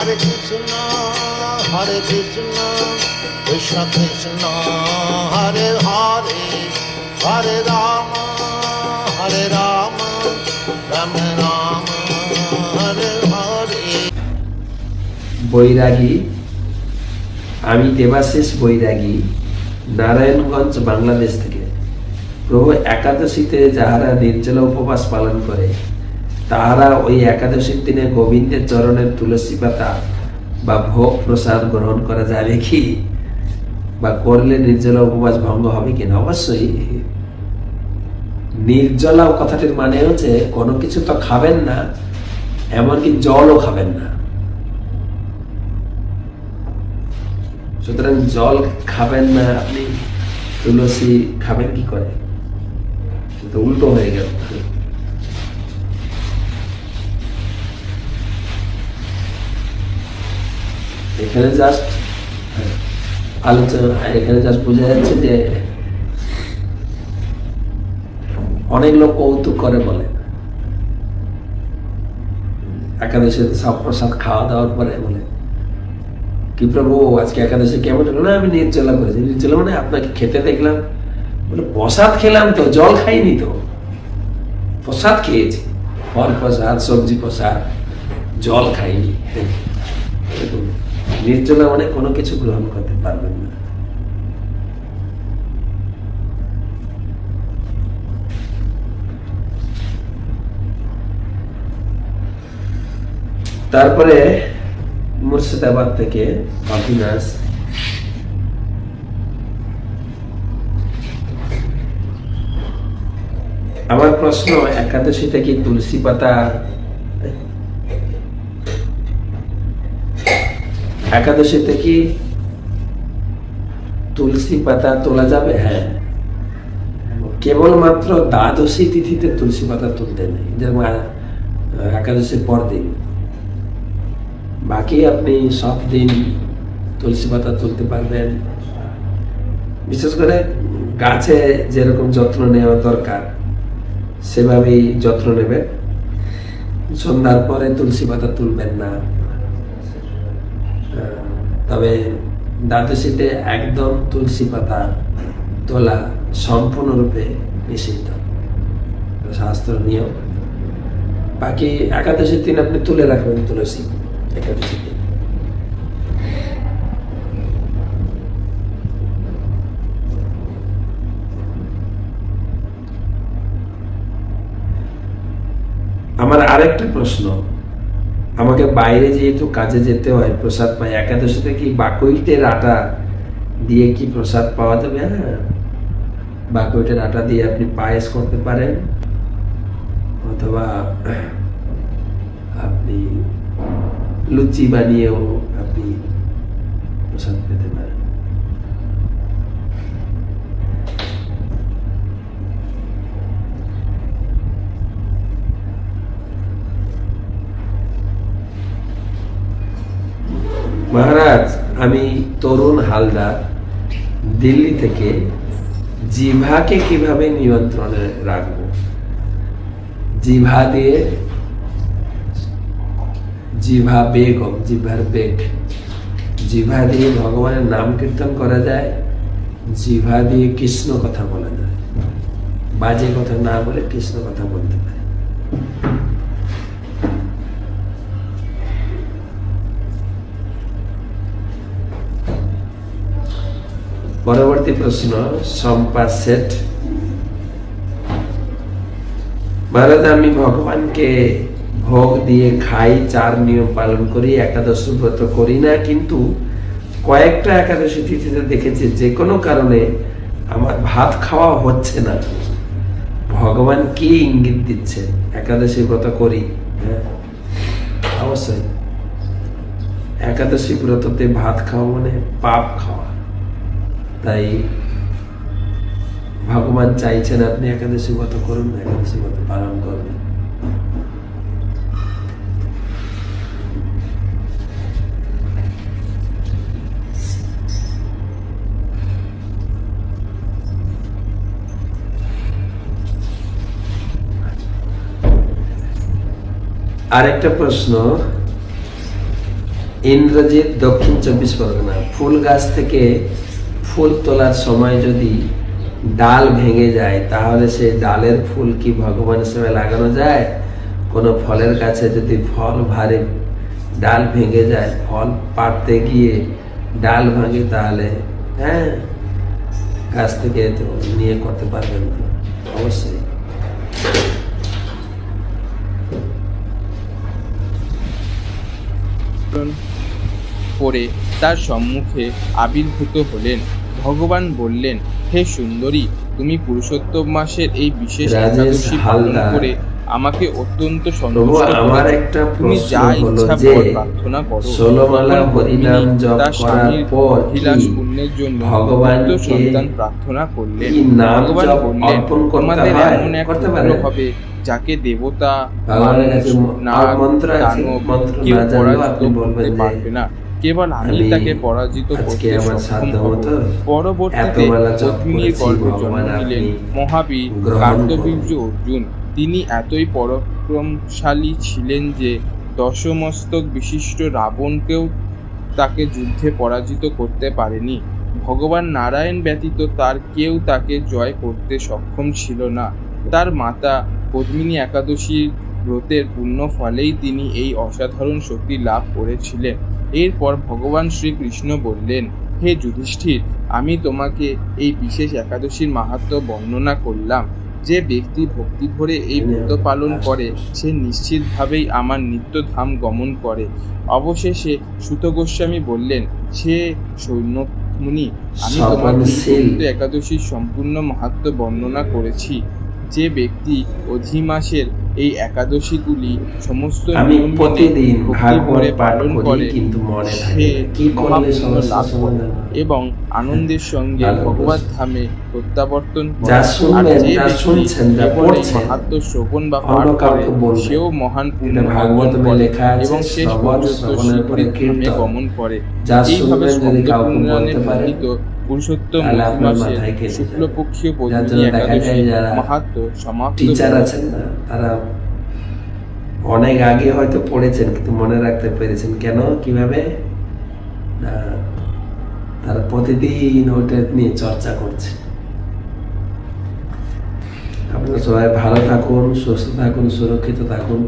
Hare Krishna, Krishna Krishna, Hare Hare, Hare Rama, Rama Rama, Hare Hare. বৈরাগী, আমি দেবাশিস বৈরাগী, নারায়ণগঞ্জ, বাংলাদেশ থেকে। প্রভু, একাদশীতে যাহারা নির্জলা উপবাস পালন করে তাহারা ওই একাদশীর দিনে গোবিন্দের চরণের তুলসী পাতা বা ভোগ প্রসাদ গ্রহণ করা যাবে কি, বা করলে নির্জলা উপবাস ভঙ্গ হবে কিনা? অবশ্যই। নির্জলা কথাটির মানে হচ্ছে কোনো কিছু তো খাবেন না, এমনকি জলও খাবেন না। সুতরাং জল খাবেন না, আপনি তুলসী খাবেন কি করে? তো উল্টো হয়ে গেল। এখানে জাস্ট আলোচনা, এখানে জাস্ট বোঝা যাচ্ছে যে অনেক লোক কৌতুক করে বলে একাদশীতে সব প্রসাদ খাওয়া দাওয়ার পরে বলে, কি প্রভু আজকে একাদশী কেমন হলো? না, আমি নির্জলা করেছি। নির্জলা মানে আপনাকে খেতে দেখলাম, বলে প্রসাদ খেলাম তো, জল খাইনি তো, প্রসাদ খেয়েছি, ফল প্রসাদ, সবজি প্রসাদ, জল খাইনি। নির্জলা মানে কোনো কিছু গ্রহণ করতে পারবেন না। তারপরে মুর্শিদাবাদ থেকে অভিনাশ, আমার প্রশ্ন, একাদশীতে কি তুলসী পাতা, একাদশীতে কি তুলসী পাতা তোলা যাবে? হ্যাঁ, কেবলমাত্র দ্বাদশী তিথিতে তুলসী পাতা তুলতে নেই, যেমন একাদশীর পর দিন। বাকি আপনি সব দিন তুলসী পাতা তুলতে পারবেন। বিশেষ করে গাছে যেরকম যত্ন নেওয়া দরকার সেভাবেই যত্ন নেবেন। সন্ধ্যার পরে তুলসী পাতা তুলবেন না। তবে দ্বাদশীতে একদম তুলসী পাতা তোলা সম্পূর্ণরূপে নিষিদ্ধ, শাস্ত্র নিয়ম। বাকি একাদশীর দিন আপনি তুলে রাখবেন তুলসী, একাদশীর দিন। আমার আরেকটা প্রশ্ন, আমাকে বাইরে যেহেতু কাজে যেতে হয়, প্রসাদ পাই, একাদশীতে কি বাকইটের আটা দিয়ে কি প্রসাদ পাওয়া যাবে? হ্যাঁ, বাকইটের আটা দিয়ে আপনি পায়েস করতে পারেন, অথবা আপনি লুচি বানিয়েও আপনি প্রসাদ পেতে পারেন। মহারাজ, আমি তরুণ হালদার, দিল্লি থেকে। জিভাকে কিভাবে নিয়ন্ত্রণে রাখবো? জিভা দিয়ে, জিভা বেগম, জিভার বেগ, জিভা দিয়ে ভগবানের নাম কীর্তন করা যায়, জিভা দিয়ে কৃষ্ণ কথা বলা যায়। বাজে কথা না বলে কৃষ্ণ কথা বলতে পারে। পরবর্তী প্রশ্ন, সম্পা সেট। মহারাজ, আমি ভগবানকে ভোগ দিয়ে খাই, 4 নিয়ম পালন করি, একাদশী ব্রত করি না, কিন্তু কয়েকটা একাদশী তিথিতে দেখেছি যে কোনো কারণে আমার ভাত খাওয়া হচ্ছে না। ভগবান কি ইঙ্গিত দিচ্ছে? একাদশী ব্রত করি, হ্যাঁ অবশ্যই। একাদশী ব্রততে ভাত খাওয়া মানে পাপ খাওয়া, তাই ভগবান চাইছেন আপনি একাদশী ব্রত করুন, একাদশী ব্রত পালন করবেন। আরেকটা প্রশ্ন, ইন্দ্রজিৎ, দক্ষিণ 24 পরগনা। ফুল গাছ থেকে ফুল তোলার সময় যদি ডাল ভেঙে যায় তাহলে সেই ডালের ফুল কি ভগবান হিসেবে লাগানো যায়? কোনো ফলের গাছে যদি ফল ভারে ডাল ভেঙে যায়, ফল পাড়তে গিয়ে ডাল ভাঙে, তাহলে হ্যাঁ গাছ থেকে তো নিয়ে করতে পারবেন না, অবশ্যই। করে তার সম্মুখে আবির্ভূত হলেন। ভগবান বললেন, হে সুন্দরী, তুমি পুরুষোত্তম মাসের এই বিশেষ রাজেশ একাদশী পালন হালদার। করে আমাকে অত্যন্ত প্রভু, সন্তুষ্ট আমার করেছো। একটা তুমি প্রশ্ন যা হলো ইচ্ছা যে বর প্রার্থনা করো। 16 মালা তখন হরিনাম পদ্মিনী জপ তার করার স্বামীর পর অভিলাষ কি পুণ্যের জন্য ভগবানকে পুত্র সন্তান প্রার্থনা করলেন। কি নাম ভগবান জপ বললেন, অর্পণ করতে তোমাদের হয়? এমন এক করতে পুত্র পারে? হবে যাকে দেবতা, ভগবানের মানুষ, কাছে নাগ, মন্ত্র আছে, দানব মন্ত্র কেউ না জানলেও পরাজিত আপনি বলবেন করতে যে পারবে না, কেবল আমি আমি তাকে পরাজিত আজকে করতে আমার সক্ষম সাধ্য হব। মতো পরবর্তীতে এত বেলা জপ পদ্মিনীর করেছি, গর্ভে ভগবান জন্ম নিলেন আপনি মহাবীর গ্রহণ কার্তবীর্য করুন। অর্জুন। তিনি এতই পরাক্রমশালী ছিলেন যে দশমস্তক বিশিষ্ট রাবণকেও তাকে যুদ্ধে পরাজিত করতে পারেনি। ভগবান নারায়ণ ব্যতীত তার কেউ তাকে জয় করতে সক্ষম ছিল না। তার মাতা পদ্মিনী একাদশীর ব্রতের পুণ্য ফলেই তিনি এই অসাধারণ শক্তি লাভ করেছিলেন। এরপর ভগবান শ্রীকৃষ্ণ বললেন, হে যুধিষ্ঠির, আমি তোমাকে এই বিশেষ একাদশীর মাহাত্ম্য বর্ণনা করলাম। যে ব্যক্তি ভক্তি ভরে এই ব্রত পালন করে সে নিশ্চিতভাবেই আমার নিত্যধাম গমন করে। অবশেষে সূত গোস্বামী বললেন, সে সৈন্যমুনি, আমি তোমাকে এই পবিত্র একাদশীর সম্পূর্ণ মাহাত্ম্য বর্ণনা করেছি। যে ব্যক্তি অধিমাসের এই একাদশীগুলি সমস্ত আমি নিয়ম মেনে প্রতিদিন ভক্তি ভাগবত ভরে পাঠ পালন করি, করে কিন্তু মনে থাকে সে না। কি করলে মহাপুণ্য সমস্যা লাভ করে সমাধান হবে? এবং আনন্দের সঙ্গে ভালো ভগবত প্রশ্ন। ধামে প্রত্যাবর্তন করে। যা আর শুনবেন, যে যা ব্যক্তি শুনছেন, যা কেবল এই পড়ছেন, মাহাত্ম্য শ্রবণ বা অন্য পাঠ করে কাউকে বলবেন। সেও মহান পুণ্য এটা ভাগবতে অর্জন করে লেখা আছে, এবং শেষ শ্রবণ, পর্যন্ত শ্রবণের পরে শ্রীহরির ধামে কীর্তন। গমন করে। যা এইভাবে শুনবেন যদি কাউকে শব্দপুরাণে বলতে পারেন, বর্ণিত পুরুষোত্তম তাহলে আপনার মাসের মাথায় খেতে যাবে। শুক্লপক্ষীয় যার পদ্মিনী জন্য দেখা যায় একাদশী যারা মাহাত্ম্য সমাপ্ত টিচার হলো। আছেন না, তারা অনেক আগে হয়তো পড়েছেন কিন্তু মনে রাখতে পেরেছেন কেন, কিভাবে না, তারা প্রতিদিন ওটা নিয়ে চর্চা করছে। আপনারা সবাই ভালো থাকুন, সুস্থ থাকুন, সুরক্ষিত থাকুন।